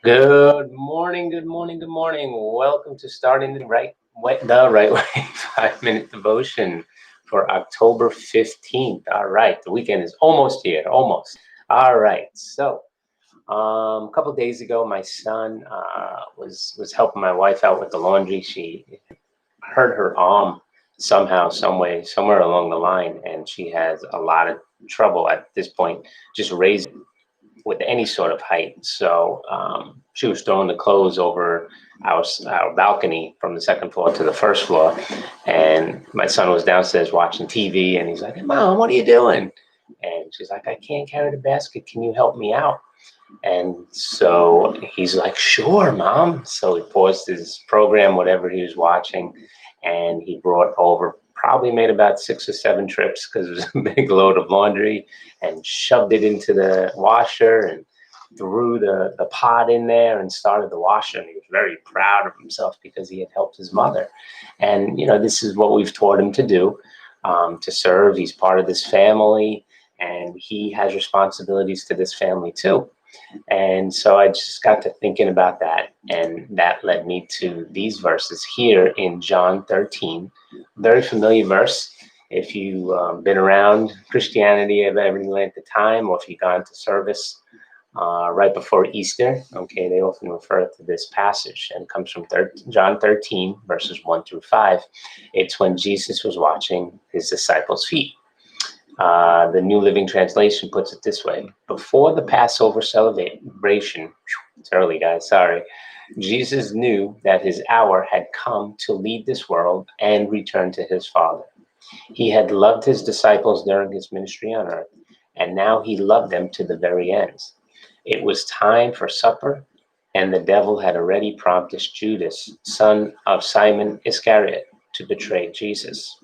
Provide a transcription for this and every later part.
Good morning, good morning, good morning. Welcome to starting the right way 5-minute devotion for October 15th. All right, the weekend is almost here, almost. All right, so a couple days ago, my son was helping my wife out with the laundry. She hurt her arm somehow, some way, somewhere along the line, and she has a lot of trouble at this point just raising with any sort of height. So she was throwing the clothes over our balcony from the second floor to the first floor. And my son was downstairs watching TV and he's like, "Hey, Mom, what are you doing?" And she's like, "I can't carry the basket. Can you help me out?" And so he's like, "Sure, Mom." So he paused his program, whatever he was watching, and he brought over, probably made about 6 or 7 trips because it was a big load of laundry, and shoved it into the washer and threw the pot in there and started the washer. And he was very proud of himself because he had helped his mother. And, this is what we've taught him to do, to serve. He's part of this family and he has responsibilities to this family too. And so I just got to thinking about that, and that led me to these verses here in John 13. Very familiar verse. If you've been around Christianity at any length of time, or if you've gone to service right before Easter, okay, they often refer to this passage, and it comes from John 13, verses 1 through 5. It's when Jesus was washing his disciples' feet. The New Living Translation puts it this way: before the Passover celebration, it's early, guys, sorry, Jesus knew that his hour had come to leave this world and return to his Father. He had loved his disciples during his ministry on earth, and now he loved them to the very end. It was time for supper, and the devil had already prompted Judas, son of Simon Iscariot, to betray Jesus.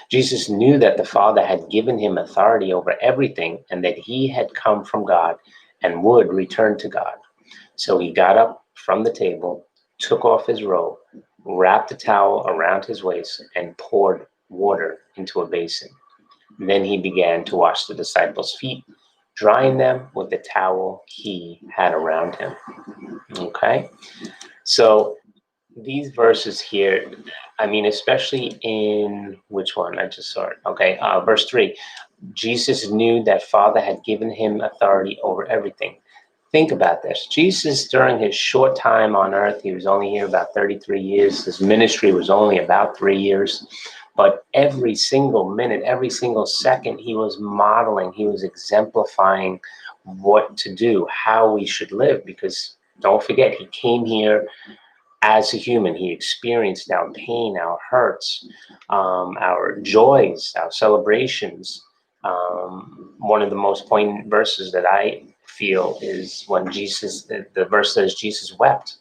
Jesus knew that the Father had given him authority over everything and that he had come from God and would return to God. So he got up from the table, took off his robe, wrapped a towel around his waist, and poured water into a basin. Then he began to wash the disciples' feet, drying them with the towel he had around him. Okay? So these verses here, especially in which one? I just saw it. Okay, verse 3. Jesus knew that Father had given him authority over everything. Think about this. Jesus, during his short time on earth, he was only here about 33 years. His ministry was only about 3 years. But every single minute, every single second, he was modeling, he was exemplifying what to do, how we should live. Because don't forget, he came here as a human. He experienced our pain, our hurts, our joys, our celebrations. One of the most poignant verses that I feel is when the verse says Jesus wept,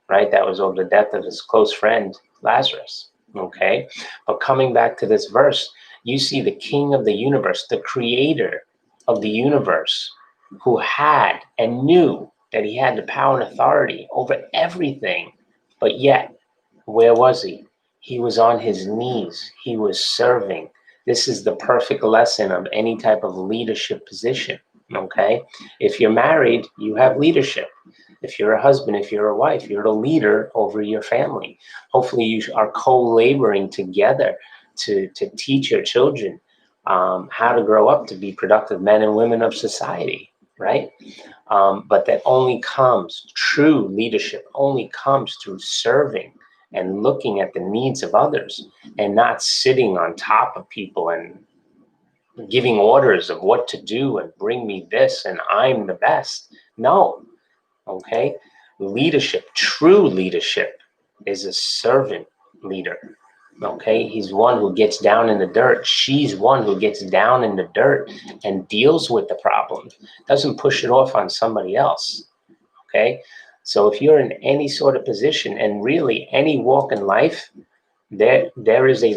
right? That was over the death of his close friend, Lazarus, okay? But coming back to this verse, you see the King of the universe, the creator of the universe, who had and knew that he had the power and authority over everything. But yet, where was he? He was on his knees. He was serving. This is the perfect lesson of any type of leadership position, okay? If you're married, you have leadership. If you're a husband, if you're a wife, you're the leader over your family. Hopefully you are co-laboring together to teach your children how to grow up to be productive men and women of society, right? But that only comes, true leadership only comes through serving and looking at the needs of others, and not sitting on top of people and giving orders of what to do and bring me this and I'm the best. No, okay? Leadership, true leadership, is a servant leader. Okay, he's one who gets down in the dirt. She's one who gets down in the dirt and deals with the problem, doesn't push it off on somebody else. Okay, so if you're in any sort of position, and really any walk in life, there is a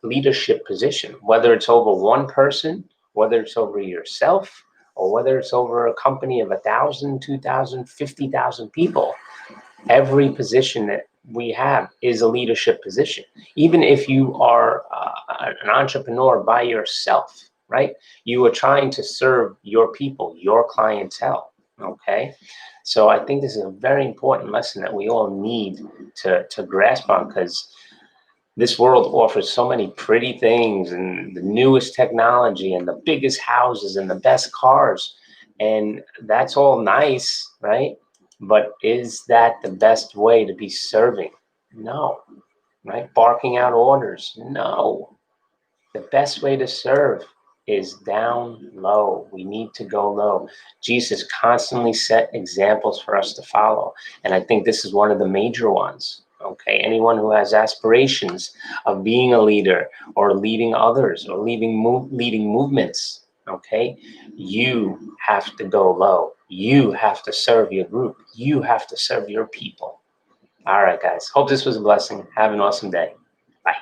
leadership position, whether it's over one person, whether it's over yourself, or whether it's over a company of 1,000, 2,000, 50,000 people. Every position that we have is a leadership position. Even if you are an entrepreneur by yourself, right? You are trying to serve your people, your clientele. Okay, so I think this is a very important lesson that we all need to grasp on, because this world offers so many pretty things and the newest technology and the biggest houses and the best cars. And that's all nice, right? But is that the best way to be serving? No, right? Barking out orders? No. The best way to serve is down low. We need to go low. Jesus constantly set examples for us to follow. And I think this is one of the major ones. Okay, anyone who has aspirations of being a leader or leading others or leading movements, okay, you have to go low. You have to serve your group. You have to serve your people. All right, guys. Hope this was a blessing. Have an awesome day. Bye.